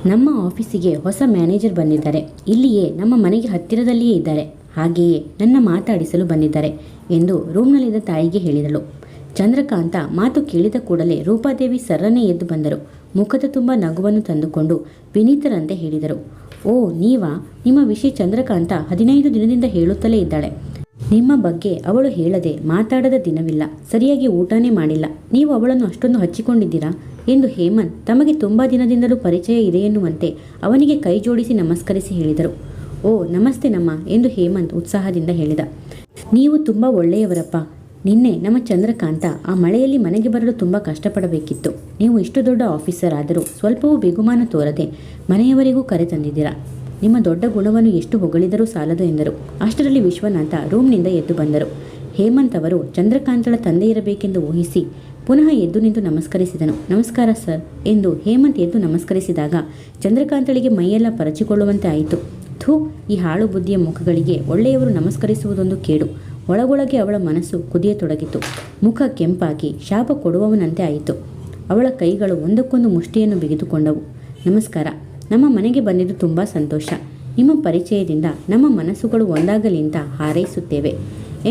ನಮ್ಮ ಆಫೀಸಿಗೆ ಹೊಸ ಮ್ಯಾನೇಜರ್ ಬಂದಿದ್ದಾರೆ. ಇಲ್ಲಿಯೇ ನಮ್ಮ ಮನೆಗೆ ಹತ್ತಿರದಲ್ಲಿಯೇ ಇದ್ದಾರೆ. ಹಾಗೆಯೇ ನನ್ನ ಮಾತಾಡಿಸಲು ಬಂದಿದ್ದಾರೆ ಎಂದು ರೂಮ್ನಲ್ಲಿದ್ದ ತಾಯಿಗೆ ಹೇಳಿದಳು. ಚಂದ್ರಕಾಂತ ಮಾತು ಕೇಳಿದ ಕೂಡಲೇ ರೂಪಾದೇವಿ ಸರ್ರನೆ ಎದ್ದು ಬಂದರು. ಮುಖದ ತುಂಬ ನಗುವನ್ನು ತಂದುಕೊಂಡು ವಿನೀತರಂತೆ ಹೇಳಿದರು, ಓ ನೀವಾ? ನಿಮ್ಮ ವಿಷಯ ಚಂದ್ರಕಾಂತ 15 ದಿನದಿಂದ ಹೇಳುತ್ತಲೇ ಇದ್ದಾಳೆ. ನಿಮ್ಮ ಬಗ್ಗೆ ಅವಳು ಹೇಳದೆ ಮಾತಾಡದ ದಿನವಿಲ್ಲ. ಸರಿಯಾಗಿ ಊಟನೇ ಮಾಡಿಲ್ಲ. ನೀವು ಅವಳನ್ನು ಅಷ್ಟೊಂದು ಹಚ್ಚಿಕೊಂಡಿದ್ದೀರಾ ಎಂದು ಹೇಮಂತ್ ತಮಗೆ ತುಂಬ ದಿನದಿಂದಲೂ ಪರಿಚಯ ಇದೆ ಎನ್ನುವಂತೆ ಅವನಿಗೆ ಕೈ ಜೋಡಿಸಿ ನಮಸ್ಕರಿಸಿ ಹೇಳಿದರು. ಓ ನಮಸ್ತೆ ನಮ್ಮ ಎಂದು ಹೇಮಂತ್ ಉತ್ಸಾಹದಿಂದ ಹೇಳಿದ. ನೀವು ತುಂಬ ಒಳ್ಳೆಯವರಪ್ಪ. ನಿನ್ನೆ ನಮ್ಮ ಚಂದ್ರಕಾಂತ ಆ ಮಳೆಯಲ್ಲಿ ಮನೆಗೆ ಬರಲು ತುಂಬ ಕಷ್ಟಪಡಬೇಕಿತ್ತು. ನೀವು ಇಷ್ಟು ದೊಡ್ಡ ಆಫೀಸರ್ ಆದರೂ ಸ್ವಲ್ಪವೂ ಬಿಗುಮಾನ ತೋರದೆ ಮನೆಯವರಿಗೂ ಕರೆ ತಂದಿದ್ದೀರಾ. ನಿಮ್ಮ ದೊಡ್ಡ ಗುಣವನ್ನು ಎಷ್ಟು ಹೊಗಳಿದರೂ ಸಾಲದು ಎಂದರು. ಅಷ್ಟರಲ್ಲಿ ವಿಶ್ವನಾಥ ರೂಮ್ನಿಂದ ಎದ್ದು ಬಂದರು. ಹೇಮಂತ್ ಅವರು ಚಂದ್ರಕಾಂತಳ ತಂದೆ ಇರಬೇಕೆಂದು ಊಹಿಸಿ ಪುನಃ ಎದ್ದು ನಿಂತು ನಮಸ್ಕರಿಸಿದನು. ನಮಸ್ಕಾರ ಸರ್ ಎಂದು ಹೇಮಂತ್ ಎದ್ದು ನಮಸ್ಕರಿಸಿದಾಗ ಚಂದ್ರಕಾಂತಳಿಗೆ ಮೈಯೆಲ್ಲ ಪರಚಿಕೊಳ್ಳುವಂತೆ ಆಯಿತು. ಥೂ, ಈ ಹಾಳು ಬುದ್ಧಿಯ ಮುಖಗಳಿಗೆ ಒಳ್ಳೆಯವರು ನಮಸ್ಕರಿಸುವುದೊಂದು ಕೇಡು. ಒಳಗೊಳಗೆ ಅವಳ ಮನಸ್ಸು ಕುದಿಯತೊಡಗಿತು. ಮುಖ ಕೆಂಪಾಗಿ ಶಾಪ ಕೊಡುವವನಂತೆ ಆಯಿತು. ಅವಳ ಕೈಗಳು ಒಂದಕ್ಕೊಂದು ಮುಷ್ಟಿಯನ್ನು ಬಿಗಿದುಕೊಂಡವು. ನಮಸ್ಕಾರ. ನಮ್ಮ ಮನೆಗೆ ಬಂದಿದ್ದು ತುಂಬ ಸಂತೋಷ. ನಿಮ್ಮ ಪರಿಚಯದಿಂದ ನಮ್ಮ ಮನಸ್ಸುಗಳು ಒಂದಾಗಲಿ ಅಂತ ಹಾರೈಸುತ್ತೇವೆ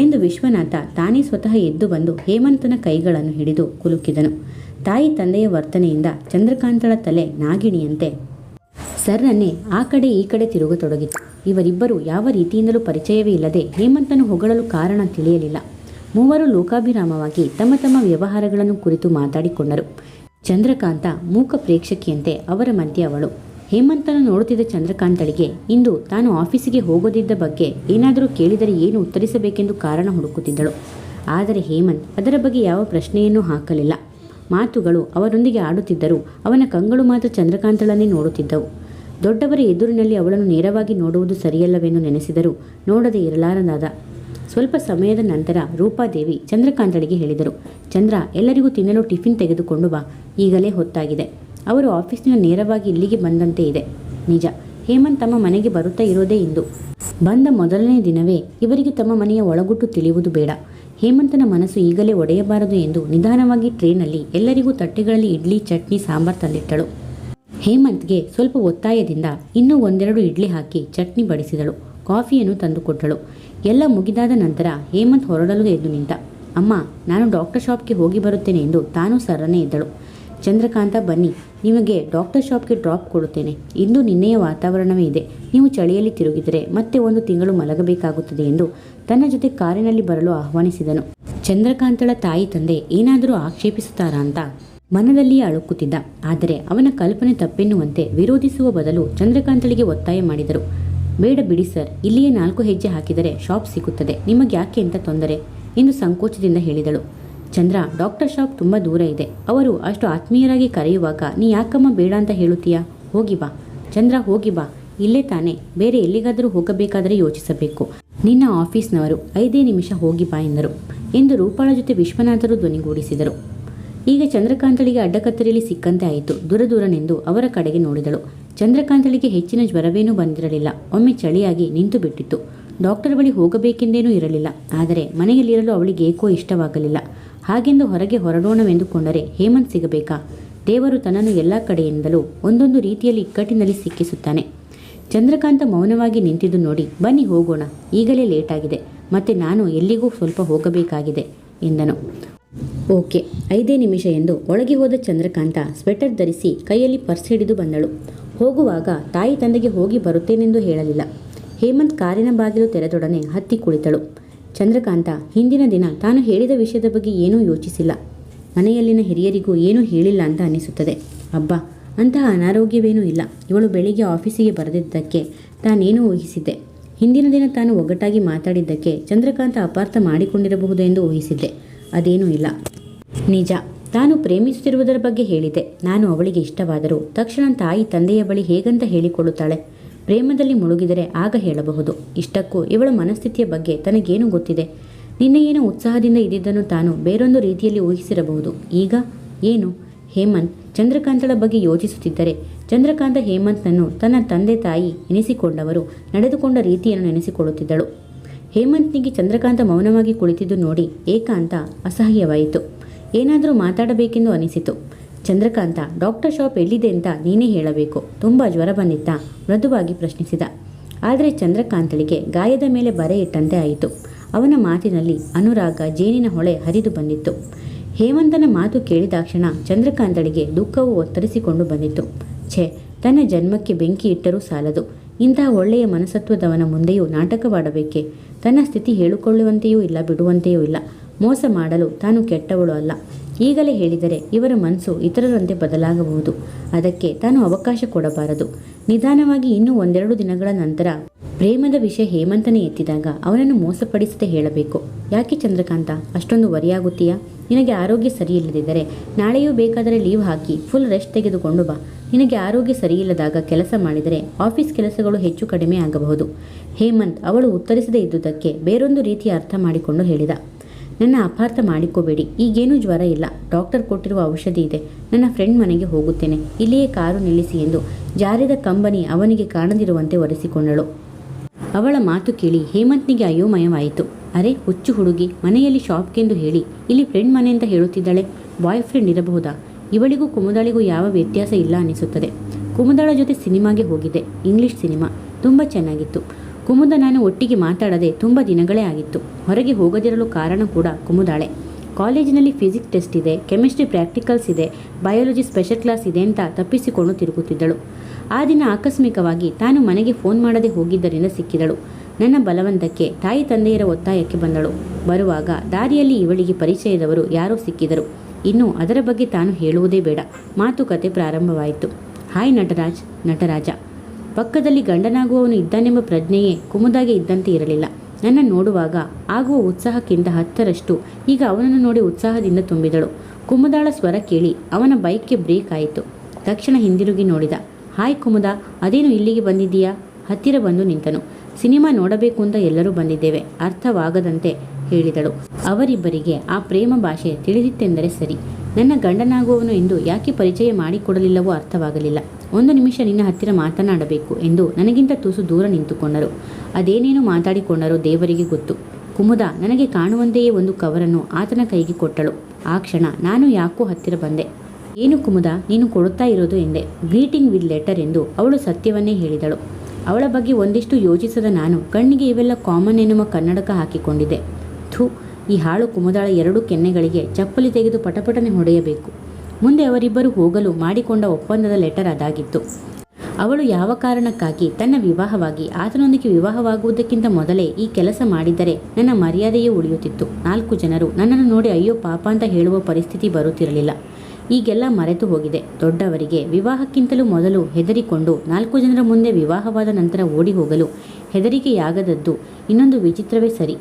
ಎಂದು ವಿಶ್ವನಾಥ ತಾನೇ ಸ್ವತಃ ಎದ್ದು ಬಂದು ಹೇಮಂತನ ಕೈಗಳನ್ನು ಹಿಡಿದು ಕುಲುಕಿದನು. ತಾಯಿ ತಂದೆಯ ವರ್ತನೆಯಿಂದ ಚಂದ್ರಕಾಂತಳ ತಲೆ ನಾಗಿಣಿಯಂತೆ ಸರ್ರನ್ನೇ ಆ ಕಡೆ ಈ ಕಡೆ ತಿರುಗತೊಡಗಿತು. ಇವರಿಬ್ಬರು ಯಾವ ರೀತಿಯಿಂದಲೂ ಪರಿಚಯವೇ ಇಲ್ಲದೆ ಹೇಮಂತನು ಹೊಗಳಲು ಕಾರಣ ತಿಳಿಯಲಿಲ್ಲ. ಮೂವರು ಲೋಕಾಭಿರಾಮವಾಗಿ ತಮ್ಮ ತಮ್ಮ ವ್ಯವಹಾರಗಳನ್ನು ಕುರಿತು ಮಾತಾಡಿಕೊಂಡರು. ಚಂದ್ರಕಾಂತ ಮೂಕ ಪ್ರೇಕ್ಷಕಿಯಂತೆ ಅವರ ಮಧ್ಯೆ ಅವಳು. ಹೇಮಂತನ ನೋಡುತ್ತಿದ್ದ ಚಂದ್ರಕಾಂತಳಿಗೆ ಇಂದು ತಾನು ಆಫೀಸಿಗೆ ಹೋಗೋದಿದ್ದ ಬಗ್ಗೆ ಏನಾದರೂ ಕೇಳಿದರೆ ಏನು ಉತ್ತರಿಸಬೇಕೆಂದು ಕಾರಣ ಹುಡುಕುತ್ತಿದ್ದಳು. ಆದರೆ ಹೇಮಂತ್ ಅದರ ಬಗ್ಗೆ ಯಾವ ಪ್ರಶ್ನೆಯನ್ನೂ ಹಾಕಲಿಲ್ಲ. ಮಾತುಗಳು ಅವರೊಂದಿಗೆ ಆಡುತ್ತಿದ್ದರೂ ಅವನ ಕಂಗಳು ಮಾತ್ರ ಚಂದ್ರಕಾಂತಳನ್ನೇ ನೋಡುತ್ತಿದ್ದವು. ದೊಡ್ಡವರ ಎದುರಿನಲ್ಲಿ ಅವಳನ್ನು ನೇರವಾಗಿ ನೋಡುವುದು ಸರಿಯಲ್ಲವೆಂದು ನೆನೆಸಿದರೂ ನೋಡದೆ ಇರಲಾರದಾದ. ಸ್ವಲ್ಪ ಸಮಯದ ನಂತರ ರೂಪಾದೇವಿ ಚಂದ್ರಕಾಂತಳಿಗೆ ಹೇಳಿದರು, ಚಂದ್ರ, ಎಲ್ಲರಿಗೂ ತಿನ್ನಲು ಟಿಫಿನ್ ತೆಗೆದುಕೊಂಡು ಬಾ. ಈಗಲೇ ಹೊತ್ತಾಗಿದೆ. ಅವರು ಆಫೀಸ್ನಿಂದ ನೇರವಾಗಿ ಇಲ್ಲಿಗೆ ಬಂದಂತೆ ಇದೆ. ನಿಜ, ಹೇಮಂತ್ ತಮ್ಮ ಮನೆಗೆ ಬರುತ್ತಾ ಇರೋದೇ ಇಂದು. ಬಂದ ಮೊದಲನೇ ದಿನವೇ ಇವರಿಗೆ ತಮ್ಮ ಮನೆಯ ಒಳಗುಟ್ಟು ತಿಳಿಯುವುದು ಬೇಡ. ಹೇಮಂತನ ಮನಸ್ಸು ಈಗಲೇ ಒಡೆಯಬಾರದು ಎಂದು ನಿಧಾನವಾಗಿ ಟ್ರೇನಲ್ಲಿ ಎಲ್ಲರಿಗೂ ತಟ್ಟೆಗಳಲ್ಲಿ ಇಡ್ಲಿ, ಚಟ್ನಿ, ಸಾಂಬಾರ್ ತಂದಿಟ್ಟಳು. ಹೇಮಂತ್ಗೆ ಸ್ವಲ್ಪ ಒತ್ತಾಯದಿಂದ ಇನ್ನೂ ಒಂದೆರಡು ಇಡ್ಲಿ ಹಾಕಿ ಚಟ್ನಿ ಬಡಿಸಿದಳು. ಕಾಫಿಯನ್ನು ತಂದುಕೊಟ್ಟಳು. ಎಲ್ಲ ಮುಗಿದಾದ ನಂತರ ಹೇಮಂತ್ ಹೊರಡಲು ಎದ್ದು ನಿಂತ. ಅಮ್ಮ, ನಾನು ಡಾಕ್ಟರ್ ಶಾಪ್ಗೆ ಹೋಗಿ ಬರುತ್ತೇನೆ ಎಂದು ತಾನು ಸರ್ರನೆ ಇದ್ದಳು. ಚಂದ್ರಕಾಂತ, ಬನ್ನಿ, ನಿಮಗೆ ಡಾಕ್ಟರ್ ಶಾಪ್ಗೆ ಡ್ರಾಪ್ ಕೊಡುತ್ತೇನೆ. ಇಂದು ನಿನ್ನೆಯ ವಾತಾವರಣವೇ ಇದೆ. ನೀವು ಚಳಿಯಲ್ಲಿ ತಿರುಗಿದರೆ ಮತ್ತೆ 1 ತಿಂಗಳು ಮಲಗಬೇಕಾಗುತ್ತದೆ ಎಂದು ತನ್ನ ಜೊತೆ ಕಾರಿನಲ್ಲಿ ಬರಲು ಆಹ್ವಾನಿಸಿದನು. ಚಂದ್ರಕಾಂತಳ ತಾಯಿ ತಂದೆ ಏನಾದರೂ ಆಕ್ಷೇಪಿಸುತ್ತಾರಾ ಅಂತ ಮನದಲ್ಲಿಯೇ ಅಳುಕುತ್ತಿದ್ದ. ಆದರೆ ಅವನ ಕಲ್ಪನೆ ತಪ್ಪೆನ್ನುವಂತೆ ವಿರೋಧಿಸುವ ಬದಲು ಚಂದ್ರಕಾಂತಳಿಗೆ ಒತ್ತಾಯ ಮಾಡಿದರು. ಬೇಡ ಬಿಡಿ ಸರ್, ಇಲ್ಲಿಯೇ 4 ಹೆಜ್ಜೆ ಹಾಕಿದರೆ ಶಾಪ್ ಸಿಗುತ್ತದೆ. ನಿಮಗೆ ಯಾಕೆ ಅಂತ ತೊಂದರೆ ಎಂದು ಸಂಕೋಚದಿಂದ ಹೇಳಿದಳು. ಚಂದ್ರ, ಡಾಕ್ಟರ್ ಶಾಪ್ ತುಂಬ ದೂರ ಇದೆ. ಅವರು ಅಷ್ಟು ಆತ್ಮೀಯರಾಗಿ ಕರೆಯುವಾಗ ನೀ ಯಾಕಮ್ಮ ಬೇಡ ಅಂತ ಹೇಳುತ್ತೀಯಾ? ಹೋಗಿ ಬಾ ಚಂದ್ರ, ಹೋಗಿ ಬಾ. ಇಲ್ಲೇ ತಾನೇ, ಬೇರೆ ಎಲ್ಲಿಗಾದರೂ ಹೋಗಬೇಕಾದರೆ ಯೋಚಿಸಬೇಕು. ನಿನ್ನ ಆಫೀಸ್ನವರು 5 ನಿಮಿಷ ಹೋಗಿ ಬಾ ಎಂದರು ಎಂದು ರೂಪಾಳ ಜೊತೆ ವಿಶ್ವನಾಥರು ಧ್ವನಿಗೂಡಿಸಿದರು. ಈಗ ಚಂದ್ರಕಾಂತಳಿಗೆ ಅಡ್ಡಕತ್ತರಿಯಲ್ಲಿ ಸಿಕ್ಕಂತೆ ಆಯಿತು. ದೂರನೆಂದು ಅವರ ಕಡೆಗೆ ನೋಡಿದಳು. ಚಂದ್ರಕಾಂತಳಿಗೆ ಹೆಚ್ಚಿನ ಜ್ವರವೇನೂ ಬಂದಿರಲಿಲ್ಲ. ಒಮ್ಮೆ ಚಳಿಯಾಗಿ ನಿಂತು ಬಿಟ್ಟಿತ್ತು. ಡಾಕ್ಟರ್ ಬಳಿ ಹೋಗಬೇಕೆಂದೇನೂ ಇರಲಿಲ್ಲ. ಆದರೆ ಮನೆಯಲ್ಲಿರಲು ಅವಳಿಗೆ ಏಕೋ ಇಷ್ಟವಾಗಲಿಲ್ಲ. ಹಾಗೆಂದು ಹೊರಗೆ ಹೊರಡೋಣವೆಂದುಕೊಂಡರೆ ಹೇಮಂತ್ ಸಿಗಬೇಕಾ? ದೇವರು ತನ್ನನ್ನು ಎಲ್ಲ ಕಡೆಯಿಂದಲೂ ಒಂದೊಂದು ರೀತಿಯಲ್ಲಿ ಇಕ್ಕಟ್ಟಿನಲ್ಲಿ ಸಿಕ್ಕಿಸುತ್ತಾನೆ. ಚಂದ್ರಕಾಂತ ಮೌನವಾಗಿ ನಿಂತಿದ್ದು ನೋಡಿ, ಬನ್ನಿ ಹೋಗೋಣ, ಈಗಲೇ ಲೇಟಾಗಿದೆ. ಮತ್ತೆ ನಾನು ಎಲ್ಲಿಗೂ ಸ್ವಲ್ಪ ಹೋಗಬೇಕಾಗಿದೆ ಎಂದನು. ಓಕೆ, 5 ನಿಮಿಷ ಎಂದು ಒಳಗೆ ಹೋದ ಚಂದ್ರಕಾಂತ ಸ್ವೆಟರ್ ಧರಿಸಿ ಕೈಯಲ್ಲಿ ಪರ್ಸ್ ಹಿಡಿದು ಬಂದಳು. ಹೋಗುವಾಗ ತಾಯಿ ತಂದೆಗೆ ಹೋಗಿ ಬರುತ್ತೇನೆಂದು ಹೇಳಲಿಲ್ಲ. ಹೇಮಂತ್ ಕಾರಿನ ಬಾಗಿಲು ತೆರೆದೊಡನೆ ಹತ್ತಿ ಕುಳಿತಳು. ಚಂದ್ರಕಾಂತ ಹಿಂದಿನ ದಿನ ತಾನು ಹೇಳಿದ ವಿಷಯದ ಬಗ್ಗೆ ಏನೂ ಯೋಚಿಸಿಲ್ಲ. ಮನೆಯಲ್ಲಿನ ಹಿರಿಯರಿಗೂ ಏನೂ ಹೇಳಿಲ್ಲ ಅಂತ ಅನಿಸುತ್ತದೆ. ಅಬ್ಬಾ, ಅಂತಹ ಅನಾರೋಗ್ಯವೇನೂ ಇಲ್ಲ. ಇವಳು ಬೆಳಿಗ್ಗೆ ಆಫೀಸಿಗೆ ಬರೆದಿದ್ದಕ್ಕೆ ತಾನೇನೂ ಊಹಿಸಿದ್ದೆ. ಹಿಂದಿನ ದಿನ ತಾನು ಒಗ್ಗಟ್ಟಾಗಿ ಮಾತಾಡಿದ್ದಕ್ಕೆ ಚಂದ್ರಕಾಂತ ಅಪಾರ್ಥ ಮಾಡಿಕೊಂಡಿರಬಹುದು ಎಂದು ಊಹಿಸಿದ್ದೆ. ಅದೇನೂ ಇಲ್ಲ. ನಿಜ, ತಾನು ಪ್ರೇಮಿಸುತ್ತಿರುವುದರ ಬಗ್ಗೆ ಹೇಳಿದೆ. ನಾನು ಅವಳಿಗೆ ಇಷ್ಟವಾದರೂ ತಕ್ಷಣ ತಾಯಿ ತಂದೆಯ ಬಳಿ ಹೇಗಂತ ಹೇಳಿಕೊಳ್ಳುತ್ತಾಳೆ? ಪ್ರೇಮದಲ್ಲಿ ಮುಳುಗಿದರೆ ಆಗ ಹೇಳಬಹುದು. ಇಷ್ಟಕ್ಕೂ ಇವಳ ಮನಸ್ಥಿತಿಯ ಬಗ್ಗೆ ತನಗೇನು ಗೊತ್ತಿದೆ? ನಿನ್ನೆ ಏನೋ ಉತ್ಸಾಹದಿಂದ ಇದ್ದಿದ್ದನ್ನು ತಾನು ಬೇರೊಂದು ರೀತಿಯಲ್ಲಿ ಊಹಿಸಿರಬಹುದು. ಈಗ ಏನು? ಹೇಮಂತ್ ಚಂದ್ರಕಾಂತಳ ಬಗ್ಗೆ ಯೋಚಿಸುತ್ತಿದ್ದರೆ ಚಂದ್ರಕಾಂತ ಹೇಮಂತ್ನನ್ನು ತನ್ನ ತಂದೆ ತಾಯಿ ಎನಿಸಿಕೊಂಡವರು ನಡೆದುಕೊಂಡ ರೀತಿಯನ್ನು ನೆನೆಸಿಕೊಳ್ಳುತ್ತಿದ್ದಳು. ಹೇಮಂತ್ನಿಗೆ ಚಂದ್ರಕಾಂತ ಮೌನವಾಗಿ ಕುಳಿತಿದ್ದು ನೋಡಿ ಏಕಾಂತ ಅಸಹ್ಯವಾಯಿತು. ಏನಾದರೂ ಮಾತಾಡಬೇಕೆಂದು ಅನಿಸಿತು. ಚಂದ್ರಕಾಂತ, ಡಾಕ್ಟರ್ ಶಾಪ್ ಎಲ್ಲಿದೆ ಅಂತ ನೀನೇ ಹೇಳಬೇಕು. ತುಂಬ ಜ್ವರ ಬಂದಿತ್ತಾ? ಮೃದುವಾಗಿ ಪ್ರಶ್ನಿಸಿದ. ಆದರೆ ಚಂದ್ರಕಾಂತಳಿಗೆ ಗಾಯದ ಮೇಲೆ ಬರೆ ಇಟ್ಟಂತೆ ಆಯಿತು. ಅವನ ಮಾತಿನಲ್ಲಿ ಅನುರಾಗ, ಜೇನಿನ ಹೊಳೆ ಹರಿದು ಬಂದಿತ್ತು. ಹೇಮಂತನ ಮಾತು ಕೇಳಿದಾಕ್ಷಣ ಚಂದ್ರಕಾಂತಳಿಗೆ ದುಃಖವು ಒತ್ತರಿಸಿಕೊಂಡು ಬಂದಿತ್ತು. ಛೇ, ತನ್ನ ಜನ್ಮಕ್ಕೆ ಬೆಂಕಿ ಇಟ್ಟರೂ ಸಾಲದು. ಇಂತಹ ಒಳ್ಳೆಯ ಮನಸತ್ವದವನ ಮುಂದೆಯೂ ನಾಟಕವಾಡಬೇಕೆ? ತನ್ನ ಸ್ಥಿತಿ ಹೇಳಿಕೊಳ್ಳುವಂತೆಯೂ ಇಲ್ಲ, ಬಿಡುವಂತೆಯೂ ಇಲ್ಲ. ಮೋಸ ಮಾಡಲು ತಾನು ಕೆಟ್ಟವಳು ಅಲ್ಲ. ಈಗಲೇ ಹೇಳಿದರೆ ಇವರ ಮನಸ್ಸು ಇತರರಂತೆ ಬದಲಾಗಬಹುದು. ಅದಕ್ಕೆ ತಾನು ಅವಕಾಶ ಕೊಡಬಾರದು. ನಿಧಾನವಾಗಿ ಇನ್ನೂ ಒಂದೆರಡು ದಿನಗಳ ನಂತರ ಪ್ರೇಮದ ವಿಷಯ ಹೇಮಂತನೇ ಎತ್ತಿದಾಗ ಅವನನ್ನು ಮೋಸಪಡಿಸದೆ ಹೇಳಬೇಕು. ಯಾಕೆ ಚಂದ್ರಕಾಂತ ಅಷ್ಟೊಂದು ವರಿಯಾಗುತ್ತೀಯಾ? ನಿನಗೆ ಆರೋಗ್ಯ ಸರಿಯಿಲ್ಲದಿದ್ದರೆ ನಾಳೆಯೂ ಬೇಕಾದರೆ ಲೀವ್ ಹಾಕಿ ಫುಲ್ ರೆಸ್ಟ್ ತೆಗೆದುಕೊಂಡು ಬಾ. ನಿನಗೆ ಆರೋಗ್ಯ ಸರಿಯಿಲ್ಲದಾಗ ಕೆಲಸ ಮಾಡಿದರೆ ಆಫೀಸ್ ಕೆಲಸಗಳು ಹೆಚ್ಚು ಕಡಿಮೆ ಆಗಬಹುದು. ಹೇಮಂತ್ ಅವಳು ಉತ್ತರಿಸದೇ ಇದ್ದುದಕ್ಕೆ ಬೇರೊಂದು ರೀತಿಯ ಅರ್ಥ ಮಾಡಿಕೊಂಡು ಹೇಳಿದ. ನನ್ನ ಅಪಾರ್ಥ ಮಾಡಿಕೋಬೇಡಿ. ಈಗೇನೂ ಜ್ವರ ಇಲ್ಲ. ಡಾಕ್ಟರ್ ಕೊಟ್ಟಿರುವ ಔಷಧಿ ಇದೆ. ನನ್ನ ಫ್ರೆಂಡ್ ಮನೆಗೆ ಹೋಗುತ್ತೇನೆ. ಇಲ್ಲಿಯೇ ಕಾರು ನಿಲ್ಲಿಸಿ ಎಂದು ಜಾರಿದ ಕಂಬನಿ ಅವನಿಗೆ ಕಾಣದಿರುವಂತೆ ಒರೆಸಿಕೊಂಡಳು. ಅವಳ ಮಾತು ಕೇಳಿ ಹೇಮಂತ್ನಿಗೆ ಅಯೋಮಯವಾಯಿತು. ಅರೆ ಹುಚ್ಚು ಹುಡುಗಿ, ಮನೆಯಲ್ಲಿ ಶಾಪ್ಗೆಂದು ಹೇಳಿ ಇಲ್ಲಿ ಫ್ರೆಂಡ್ ಮನೆ ಅಂತ ಹೇಳುತ್ತಿದ್ದಾಳೆ. Boy friend ಇರಬಹುದಾ? ಇವಳಿಗೂ ಕುಮುದಾಳಿಗೂ ಯಾವ ವ್ಯತ್ಯಾಸ ಇಲ್ಲ ಅನಿಸುತ್ತದೆ. ಕುಮುದಾಳ ಜೊತೆ ಸಿನಿಮಾಗೆ ಹೋಗಿದ್ದೆ. ಇಂಗ್ಲಿಷ್ ಸಿನಿಮಾ ತುಂಬ ಚೆನ್ನಾಗಿತ್ತು. ಕುಮುದ ನಾನು ಒಟ್ಟಿಗೆ ಮಾತಾಡದೆ ತುಂಬ ದಿನಗಳೇ ಆಗಿತ್ತು. ಹೊರಗೆ ಹೋಗದಿರಲು ಕಾರಣ ಕೂಡ ಕುಮುದಾಳೆ. ಕಾಲೇಜಿನಲ್ಲಿ ಫಿಸಿಕ್ಸ್ ಟೆಸ್ಟ್ ಇದೆ, ಕೆಮಿಸ್ಟ್ರಿ ಪ್ರಾಕ್ಟಿಕಲ್ಸ್ ಇದೆ, ಬಯಾಲಜಿ ಸ್ಪೆಷಲ್ ಕ್ಲಾಸ್ ಇದೆ ಅಂತ ತಪ್ಪಿಸಿಕೊಂಡು ತಿರುಗುತ್ತಿದ್ದಳು. ಆ ದಿನ ಆಕಸ್ಮಿಕವಾಗಿ ತಾನು ಮನೆಗೆ ಫೋನ್ ಮಾಡದೆ ಹೋಗಿದ್ದರಿಂದ ಸಿಕ್ಕಿದಳು. ನನ್ನ ಬಲವಂತಕ್ಕೆ ತಾಯಿ ತಂದೆಯರ ಒತ್ತಾಯಕ್ಕೆ ಬಂದಳು. ಬರುವಾಗ ದಾರಿಯಲ್ಲಿ ಇವಳಿಗೆ ಪರಿಚಯದವರು ಯಾರೋ ಸಿಕ್ಕಿದರು. ಇನ್ನು ಅದರ ಬಗ್ಗೆ ತಾನು ಹೇಳುವುದೇ ಬೇಡ. ಮಾತುಕತೆ ಪ್ರಾರಂಭವಾಯಿತು. ಹಾಯ್ ನಟರಾಜ. ಪಕ್ಕದಲ್ಲಿ ಗಂಡನಾಗುವವನು ಇದ್ದಾನೆಂಬ ಪ್ರಜ್ಞೆಯೇ ಕುಮುದಾಗೆ ಇದ್ದಂತೆ ಇರಲಿಲ್ಲ. ನನ್ನ ನೋಡುವಾಗ ಆಗುವ ಉತ್ಸಾಹಕ್ಕಿಂತ 10ರಷ್ಟು ಈಗ ಅವನನ್ನು ನೋಡಿ ಉತ್ಸಾಹದಿಂದ ತುಂಬಿದಳು. ಕುಮುದಾಳ ಸ್ವರ ಕೇಳಿ ಅವನ ಬೈಕ್ಗೆ ಬ್ರೇಕ್ ಆಯಿತು. ತಕ್ಷಣ ಹಿಂದಿರುಗಿ ನೋಡಿದ. ಹಾಯ್ ಕುಮುದ, ಅದೇನು ಇಲ್ಲಿಗೆ ಬಂದಿದ್ದೀಯಾ? ಹತ್ತಿರ ಬಂದು ನಿಂತನು. ಸಿನಿಮಾ ನೋಡಬೇಕು ಅಂತ ಎಲ್ಲರೂ ಬಂದಿದ್ದೇವೆ, ಅರ್ಥವಾಗದಂತೆ ಹೇಳಿದಳು. ಅವರಿಬ್ಬರಿಗೆ ಆ ಪ್ರೇಮ ಭಾಷೆ ತಿಳಿದಿತ್ತೆಂದರೆ ಸರಿ. ನನ್ನ ಗಂಡನಾಗುವವನು ಎಂದು ಯಾಕೆ ಪರಿಚಯ ಮಾಡಿಕೊಡಲಿಲ್ಲವೋ ಅರ್ಥವಾಗಲಿಲ್ಲ. 1 ನಿಮಿಷ ನಿನ್ನ ಹತ್ತಿರ ಮಾತನಾಡಬೇಕು ಎಂದು ನನಗಿಂತ ತುಸು ದೂರ ನಿಂತುಕೊಂಡರು. ಅದೇನೇನು ಮಾತಾಡಿಕೊಂಡರೋ ದೇವರಿಗೆ ಗೊತ್ತು. ಕುಮುದ ನನಗೆ ಕಾಣುವಂತೆಯೇ ಒಂದು ಕವರನ್ನು ಆತನ ಕೈಗೆ ಕೊಟ್ಟಳು. ಆ ಕ್ಷಣ ನಾನು ಯಾಕೋ ಹತ್ತಿರ ಬಂದೆ. ಏನು ಕುಮುದ ನೀನು ಕೊಡುತ್ತಾ ಇರೋದು ಎಂದೆ. ಗ್ರೀಟಿಂಗ್ ವಿತ್ ಲೆಟರ್ ಎಂದು ಅವಳು ಸತ್ಯವನ್ನೇ ಹೇಳಿದಳು. ಅವಳ ಬಗ್ಗೆ ಒಂದಿಷ್ಟು ಯೋಚಿಸದ ನಾನು ಕಣ್ಣಿಗೆ ಇವೆಲ್ಲ ಕಾಮನ್ ಎನ್ನುವ ಕನ್ನಡಕ ಹಾಕಿಕೊಂಡಿದ್ದೆ. ಥೂ, ಈ ಹಾಳು ಕುಮುದಾಳ 2 ಕೆನ್ನೆಗಳಿಗೆ ಚಪ್ಪಲಿ ತೆಗೆದು ಪಟಪಟನೆ ಹೊಡೆಯಬೇಕು. ಮುಂದೆ ಅವರಿಬ್ಬರು ಹೋಗಲು ಮಾಡಿಕೊಂಡ ಒಪ್ಪಂದದ ಲೆಟರ್ ಅದಾಗಿತ್ತು. ಅವಳು ಯಾವ ಕಾರಣಕ್ಕಾಗಿ ತನ್ನ ವಿವಾಹವಾಗಿ ಆತನೊಂದಿಗೆ ವಿವಾಹವಾಗುವುದಕ್ಕಿಂತ ಮೊದಲೇ ಈ ಕೆಲಸ ಮಾಡಿದ್ದರೆ ನನ್ನ ಮರ್ಯಾದೆಯೇ ಉಳಿಯುತ್ತಿತ್ತು. 4 ಜನರು ನನ್ನನ್ನು ನೋಡಿ ಅಯ್ಯೋ ಪಾಪ ಅಂತ ಹೇಳುವ ಪರಿಸ್ಥಿತಿ ಬರುತ್ತಿರಲಿಲ್ಲ. ಈಗೆಲ್ಲ ಮರೆತು ಹೋಗಿದೆ. ದೊಡ್ಡವರಿಗೆ ವಿವಾಹಕ್ಕಿಂತಲೂ ಮೊದಲು ಹೆದರಿಕೊಂಡು 4 ಜನರ ಮುಂದೆ ವಿವಾಹವಾದ ನಂತರ ಓಡಿ ಹೋಗಲು ಹೆದರಿಕೆಯಾಗದದ್ದು ಇನ್ನೊಂದು ವಿಚಿತ್ರವೇ ಸರಿ.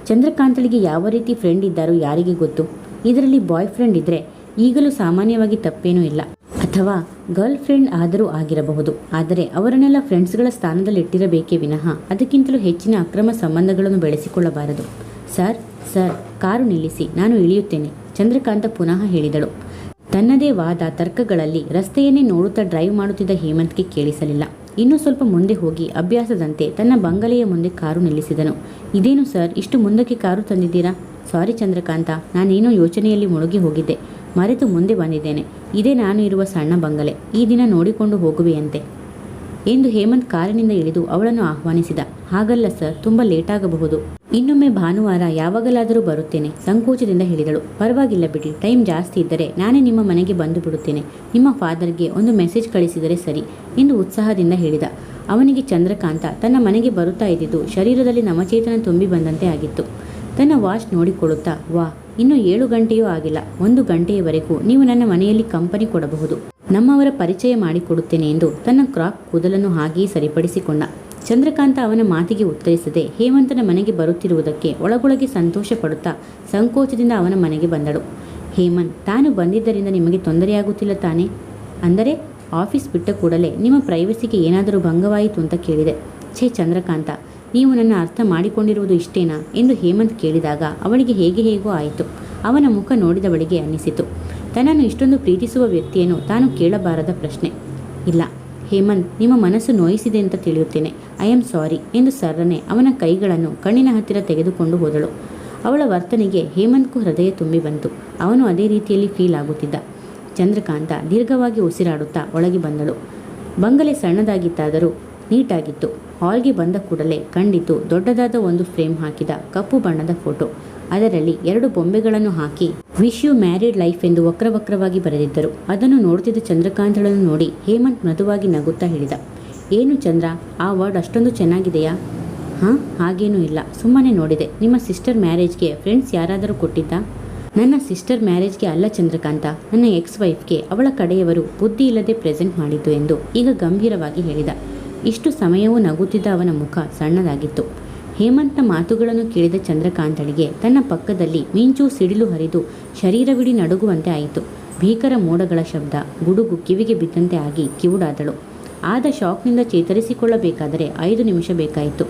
ಚಂದ್ರಕಾಂತಳಿಗೆ ಯಾವ ರೀತಿ ಫ್ರೆಂಡ್ ಇದ್ದಾರೋ ಯಾರಿಗೆ ಗೊತ್ತು. ಇದರಲ್ಲಿ ಬಾಯ್ ಫ್ರೆಂಡ್ ಇದ್ದರೆ ಈಗಲೂ ಸಾಮಾನ್ಯವಾಗಿ ತಪ್ಪೇನೂ ಇಲ್ಲ. ಅಥವಾ ಗರ್ಲ್ ಫ್ರೆಂಡ್ ಆದರೂ ಆಗಿರಬಹುದು. ಆದರೆ ಅವರನ್ನೆಲ್ಲ ಫ್ರೆಂಡ್ಸ್ಗಳ ಸ್ಥಾನದಲ್ಲಿಟ್ಟಿರಬೇಕೇ ವಿನಃ ಅದಕ್ಕಿಂತಲೂ ಹೆಚ್ಚಿನ ಅಕ್ರಮ ಸಂಬಂಧಗಳನ್ನು ಬೆಳೆಸಿಕೊಳ್ಳಬಾರದು. ಸರ್, ಕಾರು ನಿಲ್ಲಿಸಿ, ನಾನು ಇಳಿಯುತ್ತೇನೆ, ಚಂದ್ರಕಾಂತ ಪುನಃ ಹೇಳಿದಳು. ತನ್ನದೇ ವಾದ ತರ್ಕಗಳಲ್ಲಿ ರಸ್ತೆಯನ್ನೇ ನೋಡುತ್ತಾ ಡ್ರೈವ್ ಮಾಡುತ್ತಿದ್ದ ಹೇಮಂತ್ಗೆ ಕೇಳಿಸಲಿಲ್ಲ. ಇನ್ನೂ ಸ್ವಲ್ಪ ಮುಂದೆ ಹೋಗಿ ಅಭ್ಯಾಸದಂತೆ ತನ್ನ ಬಂಗಲೆಯ ಮುಂದೆ ಕಾರು ನಿಲ್ಲಿಸಿದನು. ಇದೇನು ಸರ್, ಇಷ್ಟು ಮುಂದಕ್ಕೆ ಕಾರು ತಂದಿದ್ದೀರಾ? ಸಾರಿ ಚಂದ್ರಕಾಂತ, ನಾನೇನೋ ಯೋಚನೆಯಲ್ಲಿ ಮುಳುಗಿ ಹೋಗಿದ್ದೆ, ಮರೆತು ಮುಂದೆ ಬಂದಿದ್ದೇನೆ. ಇದೇ ನಾನು ಇರುವ ಸಣ್ಣ ಬಂಗಲೆ, ಈ ದಿನ ನೋಡಿಕೊಂಡು ಹೋಗುವೆಯಂತೆ ಎಂದು ಹೇಮಂತ್ ಕಾರಿನಿಂದ ಇಳಿದು ಅವಳನ್ನು ಆಹ್ವಾನಿಸಿದ. ಹಾಗಲ್ಲ ಸರ್, ತುಂಬ ಲೇಟಾಗಬಹುದು. ಇನ್ನೊಮ್ಮೆ ಭಾನುವಾರ ಯಾವಾಗಲಾದರೂ ಬರುತ್ತೇನೆ, ಸಂಕೋಚದಿಂದ ಹೇಳಿದಳು. ಪರವಾಗಿಲ್ಲ ಬಿಡಿ, ಟೈಮ್ ಜಾಸ್ತಿ ಇದ್ದರೆ ನಾನೇ ನಿಮ್ಮ ಮನೆಗೆ ಬಂದು ಬಿಡುತ್ತೇನೆ. ನಿಮ್ಮ ಫಾದರ್ಗೆ ಒಂದು ಮೆಸೇಜ್ ಕಳಿಸಿದರೆ ಸರಿ ಎಂದು ಉತ್ಸಾಹದಿಂದ ಹೇಳಿದ. ಅವನಿಗೆ ಚಂದ್ರಕಾಂತ ತನ್ನ ಮನೆಗೆ ಬರುತ್ತಾ ಇದ್ದಿದ್ದು ಶರೀರದಲ್ಲಿ ನವಚೇತನ ತುಂಬಿ ಬಂದಂತೆ ಆಗಿತ್ತು. ತನ್ನ ವಾಚ್ ನೋಡಿಕೊಳ್ಳುತ್ತಾ, ವಾ, ಇನ್ನೂ 7 ಗಂಟೆಯೂ ಆಗಿಲ್ಲ. 1 ಗಂಟೆಯವರೆಗೂ ನೀವು ನನ್ನ ಮನೆಯಲ್ಲಿ ಕಂಪನಿ ಕೊಡಬಹುದು. ನಮ್ಮವರ ಪರಿಚಯ ಮಾಡಿಕೊಡುತ್ತೇನೆ ಎಂದು ತನ್ನ ಕ್ರಾಪ್ ಕೂದಲನ್ನು ಹಾಗೆಯೇ ಸರಿಪಡಿಸಿಕೊಂಡ. ಚಂದ್ರಕಾಂತ ಅವನ ಮಾತಿಗೆ ಉತ್ತರಿಸದೆ ಹೇಮಂತನ ಮನೆಗೆ ಬರುತ್ತಿರುವುದಕ್ಕೆ ಒಳಗೊಳಗೆ ಸಂತೋಷ ಪಡುತ್ತಾ ಸಂಕೋಚದಿಂದ ಅವನ ಮನೆಗೆ ಬಂದಳು. ಹೇಮಂತ್, ತಾನು ಬಂದಿದ್ದರಿಂದ ನಿಮಗೆ ತೊಂದರೆಯಾಗುತ್ತಿಲ್ಲ ತಾನೇ? ಅಂದರೆ ಆಫೀಸ್ ಬಿಟ್ಟ ಕೂಡಲೇ ನಿಮ್ಮ ಪ್ರೈವಸಿಗೆ ಏನಾದರೂ ಭಂಗವಾಯಿತು ಅಂತ ಕೇಳಿದೆ. ಛೇ ಚಂದ್ರಕಾಂತ, ನೀವು ನನ್ನ ಅರ್ಥ ಮಾಡಿಕೊಂಡಿರುವುದು ಇಷ್ಟೇನಾ ಎಂದು ಹೇಮಂತ್ ಕೇಳಿದಾಗ ಅವಳಿಗೆ ಹೇಗೋ ಆಯಿತು. ಅವನ ಮುಖ ನೋಡಿದವಳಿಗೆ ಅನ್ನಿಸಿತು, ತನ್ನನ್ನು ಇಷ್ಟೊಂದು ಪ್ರೀತಿಸುವ ವ್ಯಕ್ತಿಯನ್ನು ತಾನು ಕೇಳಬಾರದ ಪ್ರಶ್ನೆ. ಇಲ್ಲ ಹೇಮಂತ್, ನಿಮ್ಮ ಮನಸ್ಸು ನೋಯಿಸಿದೆ ಅಂತ ತಿಳಿಯುತ್ತೇನೆ. ಐ ಆಮ್ ಸಾರಿ ಎಂದು ಸರ್ರನೆ ಅವನ ಕೈಗಳನ್ನು ಕಣ್ಣಿನ ಹತ್ತಿರ ತೆಗೆದುಕೊಂಡು ಹೋದಳು. ಅವಳ ವರ್ತನೆಗೆ ಹೇಮಂತ್ಗೂ ಹೃದಯ ತುಂಬಿ ಬಂತು. ಅವನು ಅದೇ ರೀತಿಯಲ್ಲಿ ಫೀಲ್ ಆಗುತ್ತಿದ್ದ. ಚಂದ್ರಕಾಂತ ದೀರ್ಘವಾಗಿ ಉಸಿರಾಡುತ್ತಾ ಒಳಗೆ ಬಂದಳು. ಬಂಗಲೆ ಸಣ್ಣದಾಗಿತ್ತಾದರೂ ನೀಟಾಗಿತ್ತು. ಹಾಲ್ಗೆ ಬಂದ ಕೂಡಲೇ ಕಂಡಿತು ದೊಡ್ಡದಾದ ಒಂದು ಫ್ರೇಮ್ ಹಾಕಿದ ಕಪ್ಪು ಬಣ್ಣದ ಫೋಟೋ. ಅದರಲ್ಲಿ 2 ಬೊಂಬೆಗಳನ್ನು ಹಾಕಿ ವಿಶ್ ಯು ಮ್ಯಾರಿಡ್ ಲೈಫ್ ಎಂದು ವಕ್ರವಕ್ರವಾಗಿ ಬರೆದಿದ್ದರು. ಅದನ್ನು ನೋಡುತ್ತಿದ್ದ ಚಂದ್ರಕಾಂತಳನ್ನು ನೋಡಿ ಹೇಮಂತ್ ಮೃದುವಾಗಿ ನಗುತ್ತಾ ಹೇಳಿದ, ಏನು ಚಂದ್ರ, ಆ ವರ್ಡ್ ಅಷ್ಟೊಂದು ಚೆನ್ನಾಗಿದೆಯಾ? ಹಾಂ, ಹಾಗೇನೂ ಇಲ್ಲ, ಸುಮ್ಮನೆ ನೋಡಿದೆ. ನಿಮ್ಮ ಸಿಸ್ಟರ್ ಮ್ಯಾರೇಜ್ಗೆ ಫ್ರೆಂಡ್ಸ್ ಯಾರಾದರೂ ಕೊಟ್ಟಿದ್ದಾ? ನನ್ನ ಸಿಸ್ಟರ್ ಮ್ಯಾರೇಜ್ಗೆ ಅಲ್ಲ ಚಂದ್ರಕಾಂತ, ನನ್ನ ಎಕ್ಸ್ ವೈಫ್ಗೆ ಅವಳ ಕಡೆಯವರು ಬುದ್ಧಿ ಇಲ್ಲದೆ ಪ್ರೆಸೆಂಟ್ ಮಾಡಿದ್ದು ಎಂದು ಈಗ ಗಂಭೀರವಾಗಿ ಹೇಳಿದ. ಇಷ್ಟು ಸಮಯವೂ ನಗುತ್ತಿದ್ದ ಅವನ ಮುಖ ಸಣ್ಣದಾಗಿತ್ತು. ಹೇಮಂತ್ನ ಮಾತುಗಳನ್ನು ಕೇಳಿದ ಚಂದ್ರಕಾಂತಳಿಗೆ ತನ್ನ ಪಕ್ಕದಲ್ಲಿ ಮಿಂಚು ಸಿಡಿಲು ಹರಿದು ಶರೀರವಿಡೀ ನಡುಗುವಂತೆ ಆಯಿತು. ಭೀಕರ ಮೋಡಗಳ ಶಬ್ದ, ಗುಡುಗು ಕಿವಿಗೆ ಬಿದ್ದಂತೆ ಆಗಿ ಕಿವುಡಾದಳು. ಆದ ಶಾಕ್ನಿಂದ ಚೇತರಿಸಿಕೊಳ್ಳಬೇಕಾದರೆ 5 ನಿಮಿಷ ಬೇಕಾಯಿತು.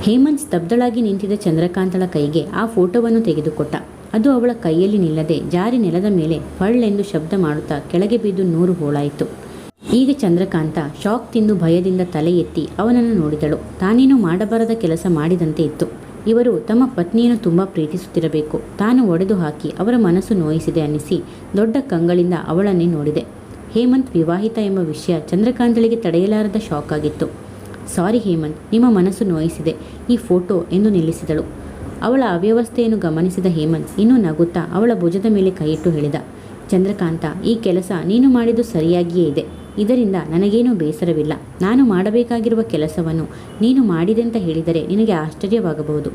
ಹೇಮಂತ್ ಸ್ತಬ್ಧಳಾಗಿ ನಿಂತಿದ್ದ ಚಂದ್ರಕಾಂತಳ ಕೈಗೆ ಆ ಫೋಟೋವನ್ನು ತೆಗೆದುಕೊಟ್ಟ. ಅದು ಅವಳ ಕೈಯಲ್ಲಿ ನಿಲ್ಲದೆ ಜಾರಿ ನೆಲದ ಮೇಲೆ ಫಳ್ಳೆಂದು ಶಬ್ದ ಮಾಡುತ್ತಾ ಕೆಳಗೆ ಬಿದ್ದು 100 ಹೋಳಾಯಿತು. ಈಗ ಚಂದ್ರಕಾಂತ ಶಾಕ್ ತಿಂದು ಭಯದಿಂದ ತಲೆ ಎತ್ತಿ ಅವನನ್ನು ನೋಡಿದಳು. ತಾನೇನು ಮಾಡಬಾರದ ಕೆಲಸ ಮಾಡಿದಂತೆ ಇತ್ತು. ಇವರು ತಮ್ಮ ಪತ್ನಿಯನ್ನು ತುಂಬ ಪ್ರೀತಿಸುತ್ತಿರಬೇಕು. ತಾನು ಒಡೆದು ಹಾಕಿ ಅವರ ಮನಸ್ಸು ನೋಯಿಸಿದೆ ಅನ್ನಿಸಿ ದೊಡ್ಡ ಕಂಗಳಿಂದ ಅವಳನ್ನೇ ನೋಡಿದೆ. ಹೇಮಂತ್ ವಿವಾಹಿತ ಎಂಬ ವಿಷಯ ಚಂದ್ರಕಾಂತಳಿಗೆ ತಡೆಯಲಾರದ ಶಾಕ್ ಆಗಿತ್ತು. ಸಾರಿ ಹೇಮಂತ್, ನಿಮ್ಮ ಮನಸ್ಸು ನೋಯಿಸಿದೆ, ಈ ಫೋಟೋ ಎಂದು ನಿಲ್ಲಿಸಿದಳು. ಅವಳ ಅವ್ಯವಸ್ಥೆಯನ್ನು ಗಮನಿಸಿದ ಹೇಮಂತ್ ಇನ್ನೂ ನಗುತ್ತಾ ಅವಳ ಭುಜದ ಮೇಲೆ ಕೈಯಿಟ್ಟು ಹೇಳಿದ, ಚಂದ್ರಕಾಂತ, ಈ ಕೆಲಸ ನೀನು ಮಾಡಿದ್ದು ಸರಿಯಾಗಿಯೇ ಇದೆ. ಇದರಿಂದ ನನಗೇನೂ ಬೇಸರವಿಲ್ಲ. ನಾನು ಮಾಡಬೇಕಾಗಿರುವ ಕೆಲಸವನ್ನು ನೀನು ಮಾಡಿದೆ ಅಂತ ಹೇಳಿದರೆ ನಿನಗೆ ಆಶ್ಚರ್ಯವಾಗಬಹುದು.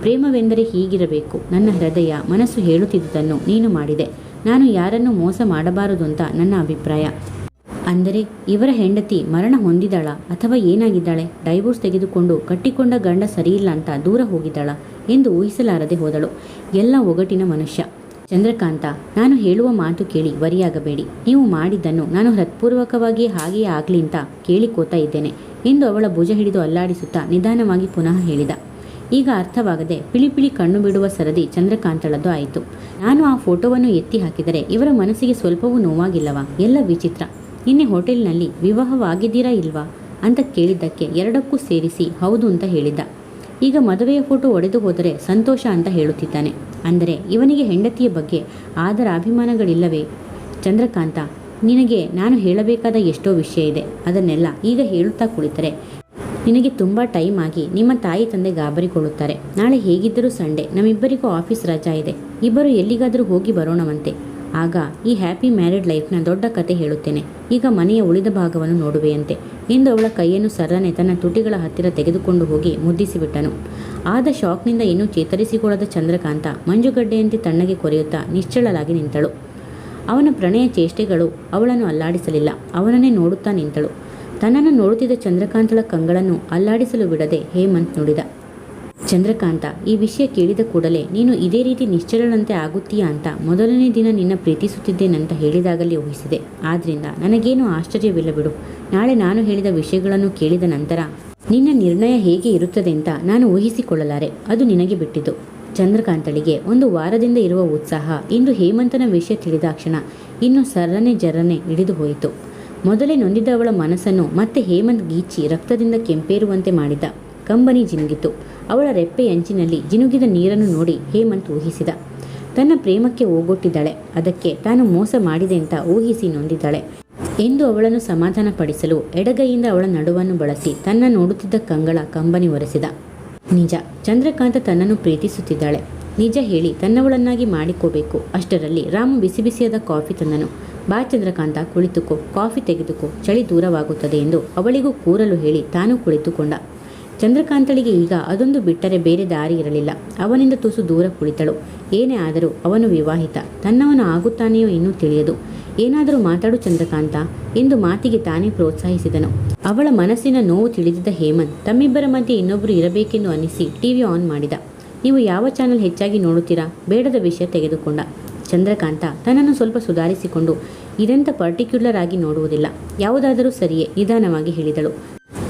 ಪ್ರೇಮವೆಂದರೆ ಹೀಗಿರಬೇಕು. ನನ್ನ ಹೃದಯ ಮನಸ್ಸು ಹೇಳುತ್ತಿದ್ದುದನ್ನು ನೀನು ಮಾಡಿದೆ. ನಾನು ಯಾರನ್ನೂ ಮೋಸ ಮಾಡಬಾರದು ಅಂತ ನನ್ನ ಅಭಿಪ್ರಾಯ. ಅಂದರೆ ಇವರ ಹೆಂಡತಿ ಮರಣ ಹೊಂದಿದ್ದಾಳ ಅಥವಾ ಏನಾಗಿದ್ದಾಳೆ? ಡೈವೋರ್ಸ್ ತೆಗೆದುಕೊಂಡು ಕಟ್ಟಿಕೊಂಡ ಗಂಡ ಸರಿಯಿಲ್ಲ ಅಂತ ದೂರ ಹೋಗಿದ್ದಾಳ ಎಂದು ಊಹಿಸಲಾರದೆ ಹೋದಳು. ಎಲ್ಲ ಒಗಟಿನ ಮನುಷ್ಯ. ಚಂದ್ರಕಾಂತ, ನಾನು ಹೇಳುವ ಮಾತು ಕೇಳಿ ವರಿಯಾಗಬೇಡಿ. ನೀವು ಮಾಡಿದ್ದನ್ನು ನಾನು ಹೃತ್ಪೂರ್ವಕವಾಗಿ ಹಾಗೆಯೇ ಆಗಲಿ ಅಂತ ಕೇಳಿಕೋತಾ ಇದ್ದೇನೆ ಎಂದು ಅವಳ ಭುಜ ಹಿಡಿದು ಅಲ್ಲಾಡಿಸುತ್ತಾ ನಿಧಾನವಾಗಿ ಪುನಃ ಹೇಳಿದ. ಈಗ ಅರ್ಥವಾಗದೆ ಪಿಳಿಪಿಳಿ ಕಣ್ಣು ಬಿಡುವ ಸರದಿ ಚಂದ್ರಕಾಂತಳದ್ದು ಆಯಿತು. ನಾನು ಆ ಫೋಟೋವನ್ನು ಎತ್ತಿ ಹಾಕಿದರೆ ಇವರ ಮನಸ್ಸಿಗೆ ಸ್ವಲ್ಪವೂ ನೋವಾಗಿಲ್ಲವಾ? ಎಲ್ಲ ವಿಚಿತ್ರ. ನಿನ್ನೆ ಹೋಟೆಲ್ನಲ್ಲಿ ವಿವಾಹವಾಗಿದ್ದೀರಾ ಇಲ್ವಾ ಅಂತ ಕೇಳಿದ್ದಕ್ಕೆ ಎರಡಕ್ಕೂ ಸೇರಿಸಿ ಹೌದು ಅಂತ ಹೇಳಿದ್ದ. ಈಗ ಮದುವೆಯ ಫೋಟೋ ಒಡೆದು ಹೋದರೆ ಸಂತೋಷ ಅಂತ ಹೇಳುತ್ತಿದ್ದಾನೆ. ಅಂದರೆ ಇವನಿಗೆ ಹೆಂಡತಿಯ ಬಗ್ಗೆ ಆದರ ಅಭಿಮಾನಗಳಿಲ್ಲವೇ? ಚಂದ್ರಕಾಂತ, ನಿನಗೆ ನಾನು ಹೇಳಬೇಕಾದ ಎಷ್ಟೋ ವಿಷಯ ಇದೆ. ಅದನ್ನೆಲ್ಲ ಈಗ ಹೇಳುತ್ತಾ ಕುಳಿತರೆ ನಿನಗೆ ತುಂಬ ಟೈಮ್ ಆಗಿ ನಿಮ್ಮ ತಾಯಿ ತಂದೆ ಗಾಬರಿಕೊಳ್ಳುತ್ತಾರೆ. ನಾಳೆ ಹೇಗಿದ್ದರೂ ಸಂಡೇ, ನಮ್ಮಿಬ್ಬರಿಗೂ ಆಫೀಸ್ ರಜಾ ಇದೆ. ಇಬ್ಬರು ಎಲ್ಲಿಗಾದರೂ ಹೋಗಿ ಬರೋಣವಂತೆ. ಆಗ ಈ ಹ್ಯಾಪಿ ಮ್ಯಾರಿಡ್ ಲೈಫ್ನ ದೊಡ್ಡ ಕತೆ ಹೇಳುತ್ತೇನೆ. ಈಗ ಮನೆಯ ಉಳಿದ ಭಾಗವನ್ನು ನೋಡುವೆಯಂತೆ ಎಂದು ಅವಳ ಕೈಯನ್ನು ಸರ್ರನೆ ತನ್ನ ತುಟಿಗಳ ಹತ್ತಿರ ತೆಗೆದುಕೊಂಡು ಹೋಗಿ ಮುದ್ದಿಸಿಬಿಟ್ಟನು. ಆದ ಶಾಕ್ನಿಂದ ಇನ್ನೂ ಚೇತರಿಸಿಕೊಳ್ಳದ ಚಂದ್ರಕಾಂತ ಮಂಜುಗಡ್ಡೆಯಂತೆ ತಣ್ಣಗೆ ಕೊರೆಯುತ್ತಾ ನಿಶ್ಚಳಲಾಗಿ ನಿಂತಳು. ಅವನ ಪ್ರಣಯ ಚೇಷ್ಟೆಗಳು ಅವಳನ್ನು ಅಲ್ಲಾಡಿಸಲಿಲ್ಲ. ಅವನನ್ನೇ ನೋಡುತ್ತಾ ನಿಂತಳು. ತನ್ನನ್ನು ನೋಡುತ್ತಿದ್ದ ಚಂದ್ರಕಾಂತಳ ಕಂಗಳನ್ನು ಅಲ್ಲಾಡಿಸಲು ಬಿಡದೆ ಹೇಮಂತ್ ನುಡಿದ, ಚಂದ್ರಕಾಂತ, ಈ ವಿಷಯ ಕೇಳಿದ ಕೂಡಲೇ ನೀನು ಇದೇ ರೀತಿ ನಿಶ್ಚಲನಂತೆ ಆಗುತ್ತೀಯಾ ಅಂತ ಮೊದಲನೇ ದಿನ ನಿನ್ನ ಪ್ರೀತಿಸುತ್ತಿದ್ದೇನಂತ ಹೇಳಿದಾಗಲೇ ಊಹಿಸಿದೆ. ಆದ್ದರಿಂದ ನನಗೇನು ಆಶ್ಚರ್ಯವಿಲ್ಲ ಬಿಡು. ನಾಳೆ ನಾನು ಹೇಳಿದ ವಿಷಯಗಳನ್ನು ಕೇಳಿದ ನಂತರ ನಿನ್ನ ನಿರ್ಣಯ ಹೇಗೆ ಇರುತ್ತದೆ ಅಂತ ನಾನು ಊಹಿಸಿಕೊಳ್ಳಲಾರೆ. ಅದು ನಿನಗೆ ಬಿಟ್ಟಿದ್ದು. ಚಂದ್ರಕಾಂತಳಿಗೆ 1 ವಾರದಿಂದ ಇರುವ ಉತ್ಸಾಹ ಇಂದು ಹೇಮಂತನ ವಿಷಯ ತಿಳಿದಾಕ್ಷಣ ಇನ್ನು ಜರ್ರನೆ ಹಿಡಿದು ಹೋಯಿತು. ಮೊದಲೇ ನೊಂದಿದ್ದ ಅವಳ ಮನಸ್ಸನ್ನು ಮತ್ತೆ ಹೇಮಂತ್ ಗೀಚಿ ರಕ್ತದಿಂದ ಕೆಂಪೇರುವಂತೆ ಮಾಡಿದ. ಕಂಬನಿ ಜಿನುಗಿತು. ಅವಳ ರೆಪ್ಪೆಯಂಚಿನಲ್ಲಿ ಜಿನುಗಿದ ನೀರನ್ನು ನೋಡಿ ಹೇಮಂತ್ ಊಹಿಸಿದ. ತನ್ನ ಪ್ರೇಮಕ್ಕೆ ಓಗೊಟ್ಟಿದ್ದಾಳೆ, ಅದಕ್ಕೆ ತಾನು ಮೋಸ ಮಾಡಿದೆ ಅಂತ ಊಹಿಸಿ ನೊಂದಿದ್ದಾಳೆ ಎಂದು ಅವಳನ್ನು ಸಮಾಧಾನಪಡಿಸಲು ಎಡಗೈಯಿಂದ ಅವಳ ನಡುವನ್ನು ಬಳಸಿ ತನ್ನ ನೋಡುತ್ತಿದ್ದ ಕಂಗಳ ಕಂಬನಿ ಒರೆಸಿದ. ನಿಜ, ಚಂದ್ರಕಾಂತ ತನ್ನನ್ನು ಪ್ರೀತಿಸುತ್ತಿದ್ದಾಳೆ. ನಿಜ ಹೇಳಿ ತನ್ನವಳನ್ನಾಗಿ ಮಾಡಿಕೋಬೇಕು. ಅಷ್ಟರಲ್ಲಿ ರಾಮು ಬಿಸಿ ಬಿಸಿಯಾದ ಕಾಫಿ ತಂದನು. ಬಾ ಚಂದ್ರಕಾಂತ, ಕುಳಿತುಕೋ, ಕಾಫಿ ತೆಗೆದುಕೋ, ಚಳಿ ದೂರವಾಗುತ್ತದೆ ಎಂದು ಅವಳಿಗೂ ಕೂರಲು ಹೇಳಿ ತಾನು ಕುಳಿತುಕೊಂಡ. ಚಂದ್ರಕಾಂತಳಿಗೆ ಈಗ ಅದೊಂದು ಬಿಟ್ಟರೆ ಬೇರೆ ದಾರಿ ಇರಲಿಲ್ಲ. ಅವನಿಂದ ತುಸು ದೂರ ಕುಳಿತಳು. ಏನೇ ಆದರೂ ಅವನು ವಿವಾಹಿತ. ತನ್ನವನು ಆಗುತ್ತಾನೆಯೋ ಇನ್ನೂ ತಿಳಿಯದು. ಏನಾದರೂ ಮಾತಾಡು ಚಂದ್ರಕಾಂತ ಎಂದು ಮಾತಿಗೆ ತಾನೇ ಪ್ರೋತ್ಸಾಹಿಸಿದನು. ಅವಳ ಮನಸ್ಸಿನ ನೋವು ತಿಳಿದಿದ್ದ ಹೇಮಂತ್ ತಮ್ಮಿಬ್ಬರ ಮಧ್ಯೆ ಇನ್ನೊಬ್ಬರು ಇರಬೇಕೆಂದು ಅನ್ನಿಸಿ ಟಿವಿ ಆನ್ ಮಾಡಿದ. ನೀವು ಯಾವ ಚಾನಲ್ ಹೆಚ್ಚಾಗಿ ನೋಡುತ್ತೀರಾ? ಬೇಡದ ವಿಷಯ ತೆಗೆದುಕೊಂಡ. ಚಂದ್ರಕಾಂತ ತನ್ನನ್ನು ಸ್ವಲ್ಪ ಸುಧಾರಿಸಿಕೊಂಡು ಇದೆಂತ ಪರ್ಟಿಕ್ಯುಲರ್ ಆಗಿ ನೋಡುವುದಿಲ್ಲ, ಯಾವುದಾದರೂ ಸರಿಯೇ ನಿಧಾನವಾಗಿ ಹೇಳಿದಳು.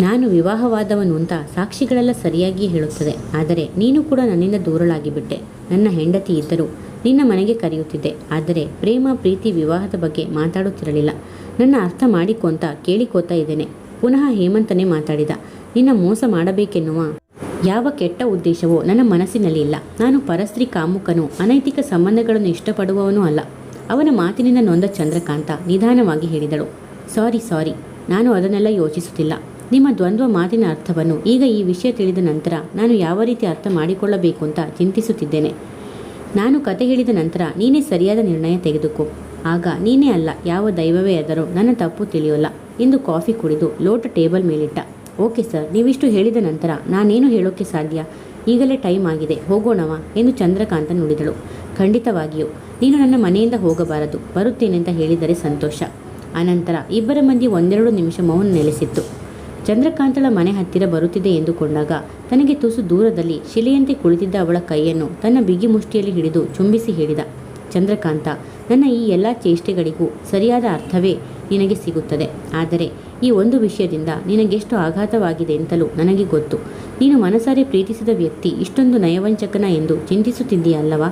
ನಾನು ವಿವಾಹವಾದವನು ಅಂತ ಸಾಕ್ಷಿಗಳೆಲ್ಲ ಸರಿಯಾಗಿಯೇ ಹೇಳುತ್ತದೆ. ಆದರೆ ನೀನು ಕೂಡ ನನ್ನಿಂದ ದೂರಳಾಗಿ ಬಿಟ್ಟೆ. ನನ್ನ ಹೆಂಡತಿ ಇದ್ದರೂ ನಿನ್ನ ಮನೆಗೆ ಕರೆಯುತ್ತಿದ್ದೆ. ಆದರೆ ಪ್ರೇಮ, ಪ್ರೀತಿ, ವಿವಾಹದ ಬಗ್ಗೆ ಮಾತಾಡುತ್ತಿರಲಿಲ್ಲ. ನನ್ನ ಅರ್ಥ ಮಾಡಿಕೊಂತ ಕೇಳಿಕೋತಾ ಇದ್ದೇನೆ. ಪುನಃ ಹೇಮಂತನೇ ಮಾತಾಡಿದ. ನಿನ್ನ ಮೋಸ ಮಾಡಬೇಕೆನ್ನುವ ಯಾವ ಕೆಟ್ಟ ಉದ್ದೇಶವೋ ನನ್ನ ಮನಸ್ಸಿನಲ್ಲಿ ಇಲ್ಲ. ನಾನು ಪರಸ್ತ್ರೀ ಕಾಮುಕನೂ ಅನೈತಿಕ ಸಂಬಂಧಗಳನ್ನು ಇಷ್ಟಪಡುವವನೂ ಅಲ್ಲ. ಅವನ ಮಾತಿನಿಂದ ನೊಂದ ಚಂದ್ರಕಾಂತ ನಿಧಾನವಾಗಿ ಹೇಳಿದಳು, ಸಾರಿ, ನಾನು ಅದನ್ನೆಲ್ಲ ಯೋಚಿಸುತ್ತಿಲ್ಲ. ನಿಮ್ಮ ದ್ವಂದ್ವ ಮಾತಿನ ಅರ್ಥವನ್ನು ಈಗ ಈ ವಿಷಯ ತಿಳಿದ ನಂತರ ನಾನು ಯಾವ ರೀತಿ ಅರ್ಥ ಮಾಡಿಕೊಳ್ಳಬೇಕು ಅಂತ ಚಿಂತಿಸುತ್ತಿದ್ದೇನೆ. ನಾನು ಕತೆ ಹೇಳಿದ ನಂತರ ನೀನೇ ಸರಿಯಾದ ನಿರ್ಣಯ ತೆಗೆದುಕೋ. ಆಗ ನೀನೇ ಅಲ್ಲ, ಯಾವ ದೈವವೇ ಆದರೂ ನನ್ನ ತಪ್ಪು ತಿಳಿಯೋಲ್ಲ ಎಂದು ಕಾಫಿ ಕುಡಿದು ಲೋಟ ಟೇಬಲ್ ಮೇಲಿಟ್ಟ. ಓಕೆ ಸರ್, ನೀವಿಷ್ಟು ಹೇಳಿದ ನಂತರ ನಾನೇನು ಹೇಳೋಕ್ಕೆ ಸಾಧ್ಯ? ಈಗಲೇ ಟೈಮ್ ಆಗಿದೆ, ಹೋಗೋಣವಾ ಎಂದು ಚಂದ್ರಕಾಂತ ನುಡಿದಳು. ಖಂಡಿತವಾಗಿಯೂ ನೀನು ನನ್ನ ಮನೆಯಿಂದ ಹೋಗಬಾರದು, ಬರುತ್ತೇನೆಂತ ಹೇಳಿದರೆ ಸಂತೋಷ. ಅನಂತರ ಇಬ್ಬರ ಮಧ್ಯೆ ಒಂದೆರಡು ನಿಮಿಷ ಮೌನ ನೆಲೆಸಿತ್ತು. ಚಂದ್ರಕಾಂತಳ ಮನೆ ಹತ್ತಿರ ಬರುತ್ತಿದೆ ಎಂದುಕೊಂಡಾಗ ತನಗೆ ತುಸು ದೂರದಲ್ಲಿ ಶಿಲೆಯಂತೆ ಕುಳಿತಿದ್ದ ಅವಳ ಕೈಯನ್ನು ತನ್ನ ಬಿಗಿ ಮುಷ್ಟಿಯಲ್ಲಿ ಹಿಡಿದು ಚುಂಬಿಸಿ ಹೇಳಿದ, ಚಂದ್ರಕಾಂತ, ನನ್ನ ಈ ಎಲ್ಲ ಚೇಷ್ಟೆಗಳಿಗೂ ಸರಿಯಾದ ಅರ್ಥವೇ ನಿನಗೆ ಸಿಗುತ್ತದೆ. ಆದರೆ ಈ ಒಂದು ವಿಷಯದಿಂದ ನಿನಗೆಷ್ಟು ಆಘಾತವಾಗಿದೆ ಎಂತಲೂ ನನಗೆ ಗೊತ್ತು. ನೀನು ಮನಸಾರೆ ಪ್ರೀತಿಸಿದ ವ್ಯಕ್ತಿ ಇಷ್ಟೊಂದು ನಯವಂಚಕನ ಎಂದು ಚಿಂತಿಸುತ್ತಿದ್ದೀಯಲ್ಲವಾ?